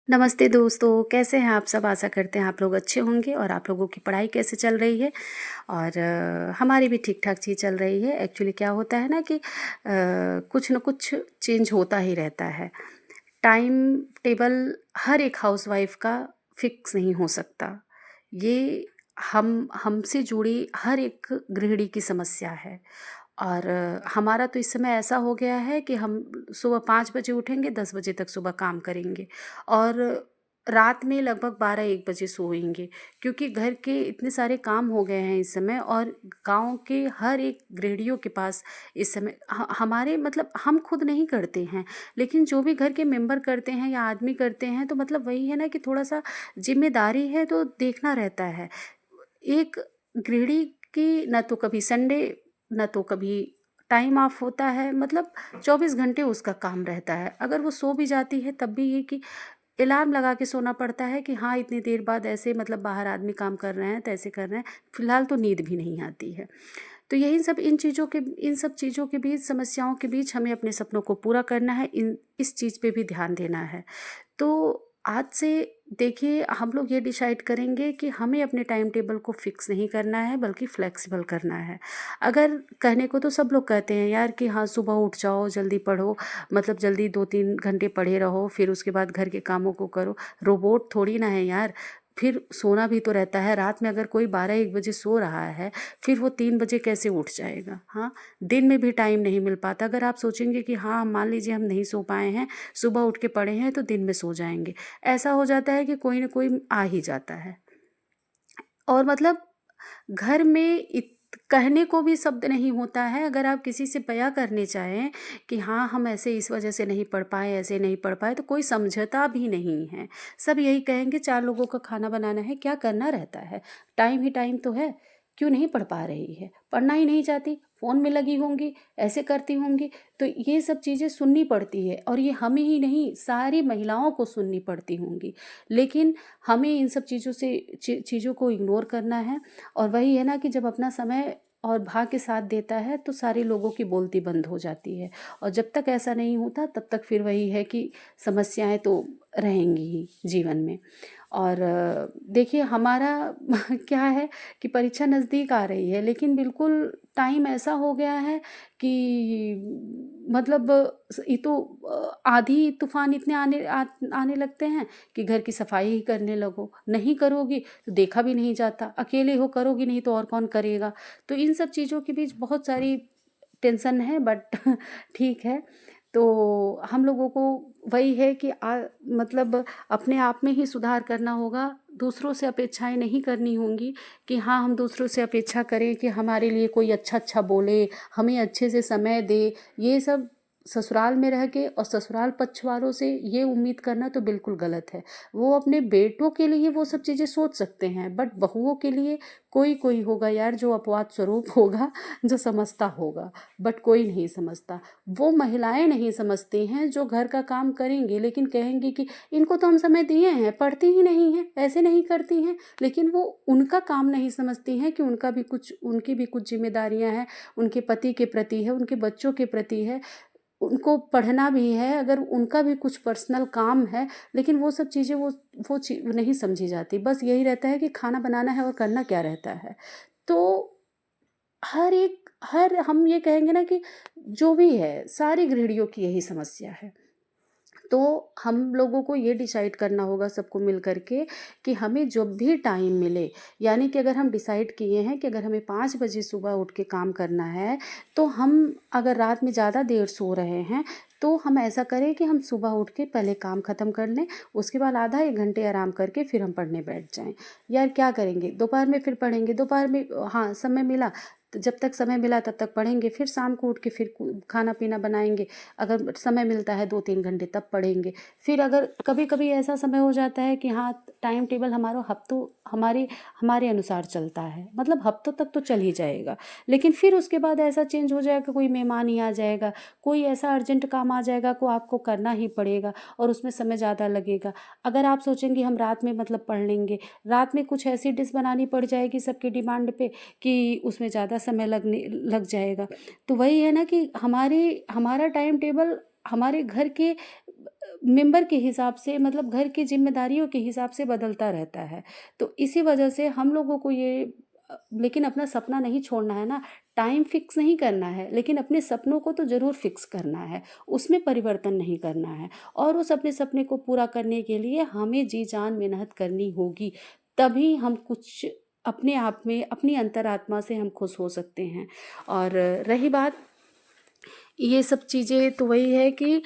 नमस्ते दोस्तों, कैसे हैं आप सब? आशा करते हैं आप लोग अच्छे होंगे और आप लोगों की पढ़ाई कैसे चल रही है। और हमारी भी ठीक-ठाक चीज़ चल रही है। एक्चुअली क्या होता है ना कि कुछ न कुछ चेंज होता ही रहता है। टाइम टेबल हर एक हाउसवाइफ़ का फिक्स नहीं हो सकता। ये हम हमसे जुड़ी हर एक गृहिणी की समस्या है। और हमारा तो इस समय ऐसा हो गया है कि हम सुबह 5 बजे उठेंगे, 10 बजे तक सुबह काम करेंगे और रात में लगभग 12-1 बजे सोएँगे, क्योंकि घर के इतने सारे काम हो गए हैं इस समय। और गाँव के हर एक गृहिणियों के पास इस समय हमारे मतलब हम खुद नहीं करते हैं, लेकिन जो भी घर के मेंबर करते हैं या आदमी करते हैं, तो मतलब वही है ना कि थोड़ा-सा ज़िम्मेदारी है तो देखना रहता है। एक गृहिणी की ना तो कभी संडे, ना तो कभी टाइम ऑफ होता है, मतलब 24 घंटे उसका काम रहता है। अगर वो सो भी जाती है तब भी ये कि अलार्म लगा के सोना पड़ता है कि हाँ, इतनी देर बाद ऐसे मतलब बाहर आदमी काम कर रहे हैं, तो ऐसे कर रहे हैं। फिलहाल तो नींद भी नहीं आती है। तो यही सब इन सब चीज़ों के बीच, समस्याओं के बीच हमें अपने सपनों को पूरा करना है। इस चीज़ पे भी ध्यान देना है। तो आज से देखिए, हम लोग ये डिसाइड करेंगे कि हमें अपने टाइम टेबल को फिक्स नहीं करना है, बल्कि फ्लेक्सिबल करना है। अगर कहने को तो सब लोग कहते हैं यार कि हाँ, सुबह उठ जाओ, जल्दी पढ़ो, मतलब जल्दी 2-3 घंटे पढ़े रहो, फिर उसके बाद घर के कामों को करो। रोबोट थोड़ी ना है यार। फिर सोना भी तो रहता है। रात में अगर कोई 12-1 बजे सो रहा है, फिर वो 3 बजे कैसे उठ जाएगा? हाँ, दिन में भी टाइम नहीं मिल पाता। अगर आप सोचेंगे कि हाँ, मान लीजिए हम नहीं सो पाए हैं, सुबह उठ के पढ़े हैं, तो दिन में सो जाएँगे। ऐसा हो जाता है कि कोई न कोई आ ही जाता है। और मतलब घर में कहने को भी शब्द नहीं होता है। अगर आप किसी से बयां करने चाहें कि हाँ, हम ऐसे इस वजह से नहीं पढ़ पाए, ऐसे नहीं पढ़ पाए, तो कोई समझता भी नहीं है। सब यही कहेंगे 4 लोगों का खाना बनाना है, क्या करना रहता है, टाइम ही टाइम तो है, क्यों नहीं पढ़ पा रही है, पढ़ना ही नहीं चाहती, फ़ोन में लगी होंगी, ऐसे करती होंगी। तो ये सब चीज़ें सुननी पड़ती है, और ये हमें ही नहीं, सारी महिलाओं को सुननी पड़ती होंगी। लेकिन हमें इन सब चीज़ों से चीज़ों को इग्नोर करना है। और वही है ना कि जब अपना समय और भाग्य साथ देता है, तो सारे लोगों की बोलती बंद हो जाती है। और जब तक ऐसा नहीं होता, तब तक फिर वही है कि समस्याएं तो रहेंगी ही जीवन में। और देखिए हमारा क्या है कि परीक्षा नज़दीक आ रही है, लेकिन बिल्कुल टाइम ऐसा हो गया है कि मतलब ये तो आधी तूफान इतने आने लगते हैं कि घर की सफाई ही करने लगो। नहीं करोगी तो देखा भी नहीं जाता, अकेले हो करोगी नहीं तो और कौन करेगा। तो इन सब चीज़ों के बीच बहुत सारी टेंशन है, बट ठीक है। तो हम लोगों को वही है कि मतलब अपने आप में ही सुधार करना होगा। दूसरों से अपेक्षाएं नहीं करनी होंगी कि हाँ, हम दूसरों से अपेक्षा करें कि हमारे लिए कोई अच्छा अच्छा बोले, हमें अच्छे से समय दे। ये सब ससुराल में रह के और ससुराल पक्ष वालों से ये उम्मीद करना तो बिल्कुल गलत है। वो अपने बेटों के लिए वो सब चीज़ें सोच सकते हैं, बट बहुओं के लिए कोई कोई होगा यार जो अपवाद स्वरूप होगा, जो समझता होगा, बट कोई नहीं समझता। वो महिलाएं नहीं समझती हैं जो घर का काम करेंगी, लेकिन कहेंगी कि इनको तो हम समय दिए हैं, पढ़ती ही नहीं हैं, ऐसे नहीं करती हैं। लेकिन वो उनका काम नहीं समझती हैं कि उनकी भी कुछ जिम्मेदारियां हैं, उनके पति के प्रति है, उनके बच्चों के प्रति है, उनको पढ़ना भी है, अगर उनका भी कुछ पर्सनल काम है। लेकिन वो सब चीज़ें वो नहीं समझी जाती। बस यही रहता है कि खाना बनाना है और करना क्या रहता है। तो हर हम ये कहेंगे ना कि जो भी है, सारी गृहिणियों की यही समस्या है। तो हम लोगों को ये डिसाइड करना होगा सबको मिल कर के कि हमें जब भी टाइम मिले, यानी कि अगर हम डिसाइड किए हैं कि अगर हमें 5 बजे सुबह उठ के काम करना है, तो हम अगर रात में ज़्यादा देर सो रहे हैं, तो हम ऐसा करें कि हम सुबह उठ के पहले काम ख़त्म कर लें, उसके बाद आधा 1 घंटे आराम करके फिर हम पढ़ने बैठ जाएं। यार क्या करेंगे, दोपहर में फिर पढ़ेंगे, दोपहर में हाँ समय मिला तो जब तक समय मिला तब तक पढ़ेंगे, फिर शाम को उठ के फिर खाना पीना बनाएंगे, अगर समय मिलता है 2-3 घंटे तब पढ़ेंगे। फिर अगर कभी कभी ऐसा समय हो जाता है कि हाँ, टाइम टेबल हमारा हफ्तों हमारे अनुसार चलता है, मतलब हफ्तों तक तो चल ही जाएगा। लेकिन फिर उसके बाद ऐसा चेंज हो जाएगा, कोई मेहमान ही आ जाएगा, कोई ऐसा अर्जेंट काम आ जाएगा को आपको करना ही पड़ेगा, और उसमें समय ज़्यादा लगेगा। अगर आप सोचेंगे हम रात में मतलब पढ़ लेंगे, रात में कुछ ऐसी डिश बनानी पड़ जाएगी सबकी डिमांड पे कि उसमें ज़्यादा समय लग जाएगा। तो वही है ना कि हमारा टाइम टेबल हमारे घर के मेंबर के हिसाब से, मतलब घर की जिम्मेदारियों के हिसाब से बदलता रहता है। तो इसी वजह से हम लोगों को ये लेकिन अपना सपना नहीं छोड़ना है ना, टाइम फिक्स नहीं करना है, लेकिन अपने सपनों को तो ज़रूर फिक्स करना है, उसमें परिवर्तन नहीं करना है। और उस अपने सपने को पूरा करने के लिए हमें जी जान मेहनत करनी होगी, तभी हम कुछ अपने आप में, अपनी अंतरात्मा से हम खुश हो सकते हैं। और रही बात, ये सब चीज़ें तो वही है कि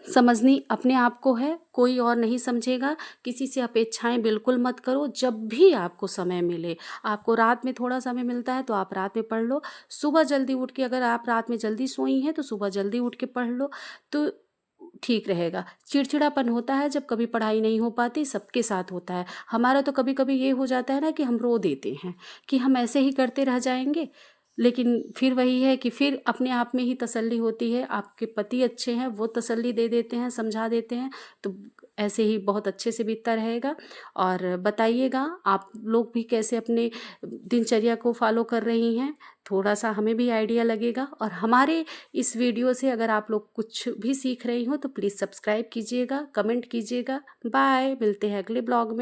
समझनी अपने आप को है, कोई और नहीं समझेगा। किसी से अपेक्षाएं बिल्कुल मत करो। जब भी आपको समय मिले, आपको रात में थोड़ा समय मिलता है तो आप रात में पढ़ लो, सुबह जल्दी उठ के, अगर आप रात में जल्दी सोई हैं तो सुबह जल्दी उठ के पढ़ लो, तो ठीक रहेगा। चिड़चिड़ापन होता है जब कभी पढ़ाई नहीं हो पाती, सबके साथ होता है। हमारा तो कभी कभी ये हो जाता है ना कि हम रो देते हैं कि हम ऐसे ही करते रह जाएंगे। लेकिन फिर वही है कि फिर अपने आप में ही तसल्ली होती है। आपके पति अच्छे हैं, वो तसल्ली दे देते हैं, समझा देते हैं, तो ऐसे ही बहुत अच्छे से बीतता रहेगा। और बताइएगा आप लोग भी कैसे अपने दिनचर्या को फॉलो कर रही हैं, थोड़ा सा हमें भी आइडिया लगेगा। और हमारे इस वीडियो से अगर आप लोग कुछ भी सीख रही हो तो प्लीज़ सब्सक्राइब कीजिएगा, कमेंट कीजिएगा। बाय, मिलते हैं अगले ब्लॉग में।